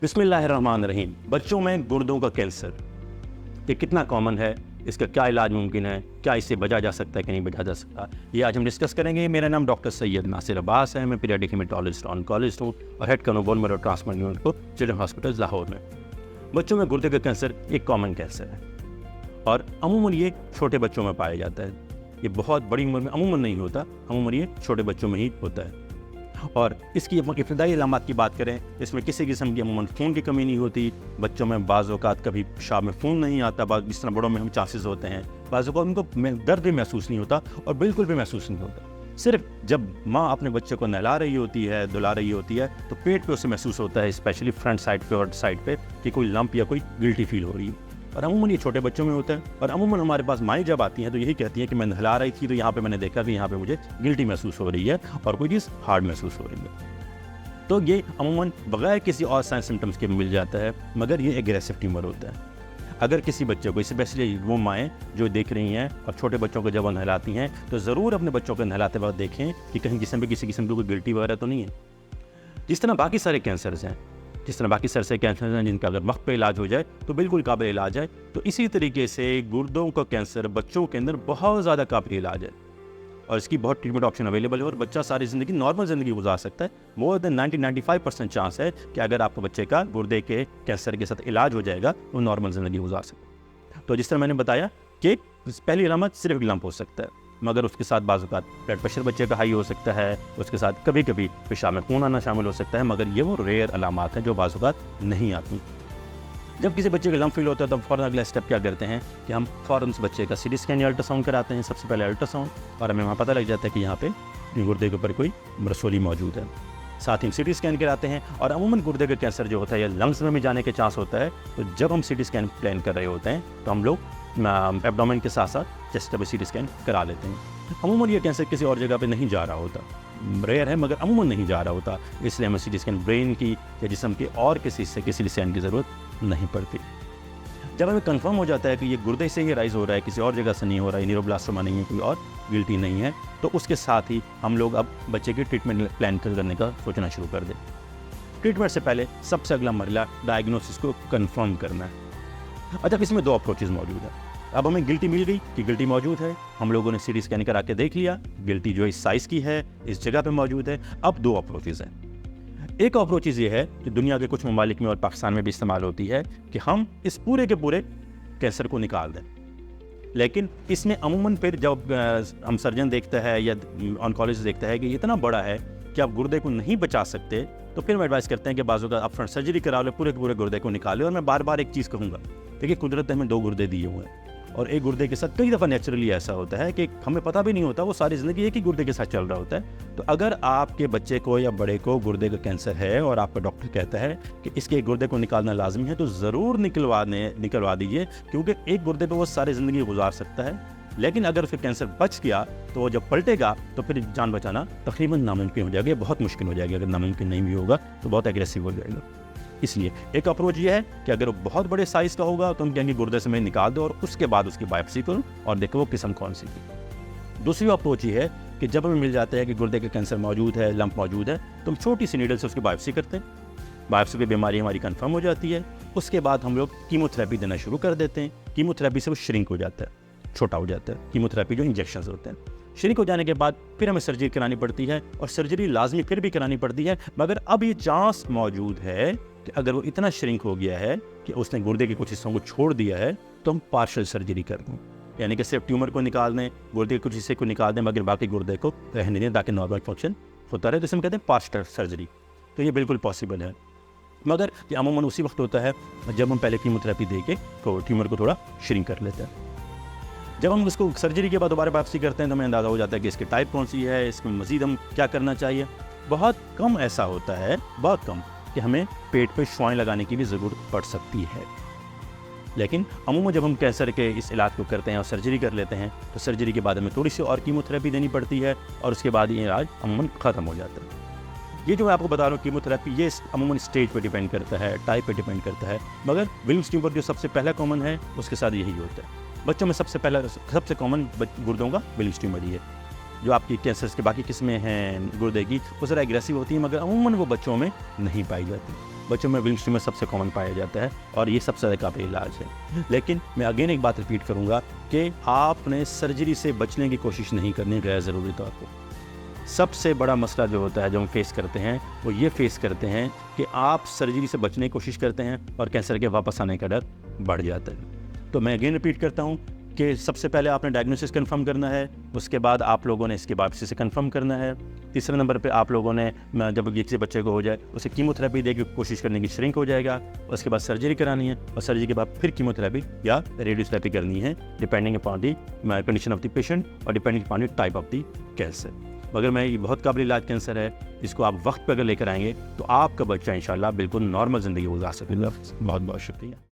बिस्मिल्लाहिर्रहमानिर्रहीम। बच्चों में गुर्दों का कैंसर ये कितना कॉमन है, इसका क्या इलाज मुमकिन है, क्या इससे बचा जा सकता है कि नहीं बचा जा सकता, ये आज हम डिस्कस करेंगे। मेरा नाम डॉक्टर सैयद नासिर अब्बास है। मैं पीडियाट्रिक हेमेटोलॉजिस्ट ऑन्कोलॉजिस्ट हूँ और हेड करूँ बोन मैरो ट्रांसप्लांट यूनिट को चिल्ड्रन हॉस्पिटल लाहौर में। बच्चों में गुर्दे का कैंसर एक कॉमन कैंसर है और अमूमन ये छोटे बच्चों में पाया जाता है। ये बहुत बड़ी उम्र में अमूमन नहीं होता, अमूमन ये छोटे बच्चों में ही होता है। और इसकी इब्तदाई अलामत की बात करें, इसमें किसी किस्म की अमूमन खून की कमी नहीं होती। बच्चों में बाज़ औक़ात कभी पेशाब में खून नहीं आता, जिस तरह बड़ों में हम चांसेस होते हैं। बाज़ औक़ात उनको दर्द भी महसूस नहीं होता और बिल्कुल भी महसूस नहीं होता। सिर्फ जब माँ अपने बच्चे को नहला रही होती है, दुला रही होती है, तो पेट पे उसे महसूस होता है, स्पेशली फ्रंट साइड पे और साइड पे, कि कोई लंप या कोई गिल्टी फील हो रही है। और अमूमन ये छोटे बच्चों में होता है। और अमूमन हमारे पास माएँ जब आती हैं तो यही कहती हैं कि मैं नहला रही थी तो यहाँ पे मैंने देखा कि यहाँ पे मुझे गिल्टी महसूस हो रही है और कोई चीज़ हार्ड महसूस हो रही है। तो ये अमूमन बगैर किसी और साइन सिम्टम्स के मिल जाता है, मगर ये एग्रेसिव ट्यूमर होता है। अगर किसी बच्चे को, स्पेशली वो माएँ जो देख रही हैं और छोटे बच्चों को जब वो नहलाती हैं, तो ज़रूर अपने बच्चों को नहलाते वक्त देखें कि कहीं किसी किस्म की कोई गिल्टी वगैरह तो नहीं है। जिस तरह बाकी सारे कैंसर्स हैं, जिनका अगर वक्त पे इलाज हो जाए तो बिल्कुल काबिल इलाज है, तो इसी तरीके से गुर्दों का कैंसर बच्चों के अंदर बहुत ज़्यादा काबिल इलाज है और इसकी बहुत ट्रीटमेंट ऑप्शन अवेलेबल है और बच्चा सारी ज़िंदगी नॉर्मल ज़िंदगी गुजार सकता है। मोर देन 90-95% चांस है कि अगर आपके बच्चे का गुर्दे के कैंसर के साथ इलाज हो जाएगा, वो नॉर्मल ज़िंदगी गुजार सकता है। तो जिस तरह मैंने बताया कि पहली अलामत सिर्फ लंप हो सकता है, मगर उसके साथ बाज़ औक़ात ब्लड प्रेशर बच्चे का हाई हो सकता है, उसके साथ कभी कभी पेशाब में खून आना शामिल हो सकता है, मगर ये वो रेयर अलामात हैं जो बाज़ औक़ात नहीं आती। जब किसी बच्चे का लंप फील होता है तो फ़ौरन अगला स्टेप क्या करते हैं कि हम फ़ौरन उस बच्चे का सीटी स्कैन या अल्ट्रासाउंड कराते हैं। सबसे पहले अल्ट्रासाउंड, और हमें वहाँ पता लग जाता है कि यहाँ पे गुर्दे के ऊपर कोई रसोली मौजूद है। साथ ही हम सीटी स्कैन कराते हैं और अमूमन गुर्दे का कैंसर जो होता है या लंग्स में भी जाने के चांस होता है। तो जब हम सीटी स्कैन प्लान कर रहे होते हैं तो हम लोग एब्डोमेन के साथ साथ चेस्ट का भी सीटी स्कैन करा लेते हैं। अमूमन ये कैंसर किसी और जगह पे नहीं जा रहा होता, रेयर है मगर अमूमन नहीं जा रहा होता, इसलिए हमें सीटी स्कैन ब्रेन की या जिस्म के और किसी हिस्से के सीटी स्कैन की ज़रूरत नहीं पड़ती। जब हमें कंफर्म हो जाता है कि ये गुर्दे से ही राइज हो रहा है, किसी और जगह से नहीं हो रहा है, न्यूरोब्लास्टोमा नहीं है, कोई और गिल्टी नहीं है, तो उसके साथ ही हम लोग अब बच्चे की ट्रीटमेंट प्लान करने का सोचना शुरू कर दें। ट्रीटमेंट से पहले सबसे अगला मरला डायग्नोसिस को कंफर्म करना है। अच्छा, इसमें दो अप्रोचेज़ मौजूद है। अब हमें गिल्टी मिल गई कि गिल्टी मौजूद है, हम लोगों ने सीटी स्कैन करा के देख लिया, गिल्टी जो इस साइज़ की है, इस जगह पे मौजूद है। अब दो अप्रोचेज़ हैं। एक अप्रोचेज़ ये है कि दुनिया के कुछ ममालिक में और पाकिस्तान में भी इस्तेमाल होती है कि हम इस पूरे के पूरे कैंसर को निकाल दें। लेकिन इसमें अमूमन फिर जब हम सर्जन देखता है या ऑन्कोलॉजिस्ट देखता है कि इतना बड़ा है कि आप गुर्दे को नहीं बचा सकते, तो फिर हम एडवाइस करते हैं कि बाजू का अपफ्रंट सर्जरी करा लो, पूरे के पूरे गुर्दे को निकाले। और मैं बार बार एक चीज़ कहूँगा, देखिए कुदरत ने हमें दो गुर्दे दिए हुए हैं और एक गुर्दे के साथ कई दफ़ा नेचुरली ऐसा होता है कि हमें पता भी नहीं होता, वो सारी ज़िंदगी एक ही गुर्दे के साथ चल रहा होता है। तो अगर आपके बच्चे को या बड़े को गुर्दे का कैंसर है और आपका डॉक्टर कहता है कि इसके एक गुर्दे को निकालना लाजमी है, तो ज़रूर निकलवा दीजिए, क्योंकि एक गुर्दे पर वो सारी ज़िंदगी गुजार सकता है। लेकिन अगर उसका कैंसर बच गया तो वो जब पलटेगा तो फिर जान बचाना तकरीबन नामुमकिन हो जाएगा, बहुत मुश्किल हो जाएगी। अगर नामुमकिन नहीं भी होगा तो बहुत एग्रेसिव हो जाएगा। इसलिए एक अप्रोच ये है कि अगर वो बहुत बड़े साइज़ का होगा तो हम कहेंगे गुर्दे से मैं निकाल दो और उसके बाद उसकी बायोप्सी करो और देखो वो किस्म कौन सी थी। दूसरी अप्रोच ये है कि जब हमें मिल जाता है कि गुर्दे का कैंसर मौजूद है, लंप मौजूद है, तो हम छोटी सी नीडल से उसकी बायोप्सी करते हैं। बायोप्सी पे बीमारी हमारी कंफर्म हो जाती है। उसके बाद हम लोग कीमोथेरेपी देना शुरू कर देते हैं। कीमोथेरेपी से वो श्रिंक हो जाता है, छोटा हो जाता है। कीमोथेरेपी जो इंजेक्शन होते हैं, श्रिंक हो जाने के बाद फिर हमें सर्जरी करानी पड़ती है और सर्जरी लाजमी फिर भी करानी पड़ती है। मगर अब ये चांस मौजूद है कि अगर वो इतना श्रिंक हो गया है कि उसने गुर्दे के कुछ हिस्सों को छोड़ दिया है, तो हम पार्शियल सर्जरी कर दें, यानी कि सिर्फ ट्यूमर को निकाल दें, गुर्दे के कुछ हिस्से को निकाल दें, मगर बाकी गुर्दे को रहने दें ताकि नॉर्मल फंक्शन होता रहे। तो इसे हम कहते हैं पार्शियल सर्जरी। तो ये बिल्कुल पॉसिबल है, मगर ये अमूमन उसी वक्त होता है जब हम पहले कीमोथेरेपी दे के तो ट्यूमर को थोड़ा श्रिंक कर लेते हैं। जब हम उसको सर्जरी के बाद दोबारा वापसी करते हैं तो हमें अंदाज़ा हो जाता है कि इसकी टाइप कौन सी है, इसमें मज़ीद हम क्या करना चाहिए। बहुत कम ऐसा होता है, बहुत कम, कि हमें पेट पे शुआएं लगाने की भी ज़रूरत पड़ सकती है। लेकिन अमूमन जब हम कैंसर के इस इलाज को करते हैं और सर्जरी कर लेते हैं तो सर्जरी के बाद हमें थोड़ी सी और कीमोथेरेपी देनी पड़ती है और उसके बाद ये इलाज अमूमन ख़त्म हो जाता है। ये जो मैं आपको बता रहा हूँ कीमोथेरेपी, ये अमूमन स्टेज पे डिपेंड करता है, टाइप पे डिपेंड करता है, मगर विलियम्स ट्यूमर जो सबसे पहला कॉमन है उसके साथ यही होता है। बच्चों में सबसे कॉमन गुर्दों का विलियम्स ट्यूमर ही है। जो आपकी कैंसर के बाकी किस्में हैं गुर्दे की, वो ज़रा एग्रेसिव होती हैं, मगर अमूमन वो बच्चों में नहीं पाई जाती। बच्चों में विल्म्स ट्यूमर सबसे कॉमन पाया जाता है और ये सबसे ज़्यादा काबिल इलाज है। लेकिन मैं अगेन एक बात रिपीट करूँगा कि आपने सर्जरी से बचने की कोशिश नहीं करनी गैर ज़रूरी तौर पर। सबसे बड़ा मसला जो होता है जो हम फेस करते हैं वो ये फेस करते हैं कि आप सर्जरी से बचने की कोशिश करते हैं और कैंसर के वापस आने का डर बढ़ जाता है। तो मैं अगेन रिपीट करता हूँ कि सबसे पहले आपने डायग्नोसिस कंफर्म करना है, उसके बाद आप लोगों ने इसके बायोप्सी से कंफर्म करना है। तीसरे नंबर पे आप लोगों ने जब किसी बच्चे को हो जाए उसे कीमोथेरेपी दे के कोशिश करने की श्रिंक हो जाएगा, उसके बाद सर्जरी करानी है और सर्जरी के बाद फिर कीमोथेरेपी या रेडियोथेरेपी करनी है depending upon the condition of the patient और depending upon the type of the cancer. मगर मैं ये बहुत काबिल इलाज कैंसर है, इसको आप वक्त पर अगर लेकर आएंगे तो आपका बच्चा इंशाल्लाह बिल्कुल नॉर्मल ज़िंदगी गुजार सकेगा। बहुत बहुत शुक्रिया।